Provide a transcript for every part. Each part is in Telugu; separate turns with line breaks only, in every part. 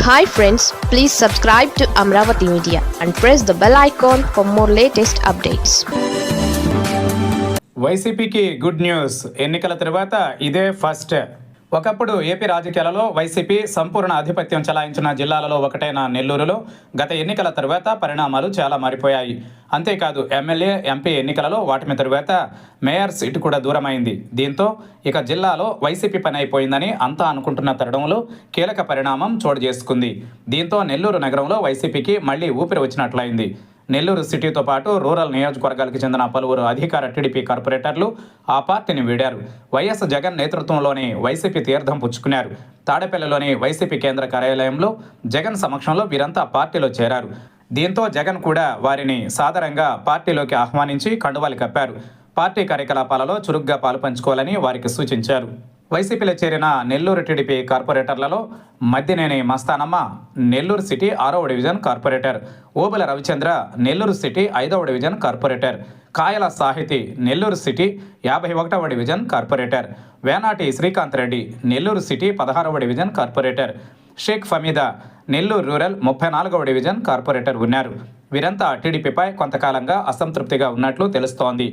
Hi friends, please subscribe to Amravati Media and press the bell icon for more latest updates.
వైసీపీకి గుడ్ న్యూస్. ఎన్నికల తర్వాత ఇదే ఫస్ట్. ఒకప్పుడు ఏపీ రాజకీయాలలో వైసీపీ సంపూర్ణ ఆధిపత్యం చెలాయించిన జిల్లాలలో ఒకటైన నెల్లూరులో గత ఎన్నికల తరువాత పరిణామాలు చాలా మారిపోయాయి. అంతేకాదు ఎమ్మెల్యే, ఎంపీ ఎన్నికలలో వాటిమి తరువాత మేయర్ సీటు కూడా దూరమైంది. దీంతో ఇక జిల్లాలో వైసీపీ పని అయిపోయిందని అంతా అనుకుంటున్న తరుణంలో కీలక పరిణామం చోటు చేసుకుంది. దీంతో నెల్లూరు నగరంలో వైసీపీకి మళ్లీ ఊపిరి వచ్చినట్లయింది. నెల్లూరు సిటీతో పాటు రూరల్ నియోజకవర్గాలకు చెందిన పలువురు అధికార టీడీపీ కార్పొరేటర్లు ఆ పార్టీని వీడారు. వైఎస్ జగన్ నేతృత్వంలోని వైసీపీ తీర్థం పుచ్చుకున్నారు. తాడేపల్లిలోని వైసీపీ కేంద్ర కార్యాలయంలో జగన్ సమక్షంలో వీరంతా పార్టీలో చేరారు. దీంతో జగన్ కూడా వారిని సాదరంగా పార్టీలోకి ఆహ్వానించి కండువాలు కప్పారు. పార్టీ కార్యకలాపాలలో చురుగ్గా పాలుపంచుకోవాలని వారికి సూచించారు. వైసీపీలో చేరిన నెల్లూరు టీడీపీ కార్పొరేటర్లలో మద్దినేని మస్తానమ్మ నెల్లూరు సిటీ 6వ division corporator, Obula Ravichandra Nellore city 5వ division corporator, Kayala Sahiti Nellore city 51వ division corporator, Venati Srikanth Reddy Nellore city 16వ division corporator, Sheikh Fameeda Nellore rural 34వ డివిజన్ కార్పొరేటర్ ఉన్నారు. వీరంతా టీడీపీపై కొంతకాలంగా అసంతృప్తిగా ఉన్నట్లు తెలుస్తోంది.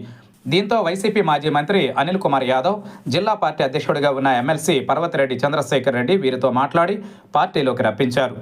దీంతో వైసీపీ మాజీ మంత్రి అనిల్ కుమార్ యాదవ్, జిల్లా పార్టీ అధ్యక్షుడిగా ఉన్న ఎమ్మెల్సీ పర్వతిరెడ్డి చంద్రశేఖర్ రెడ్డి వీరితో మాట్లాడి పార్టీలోకి రప్పించారు.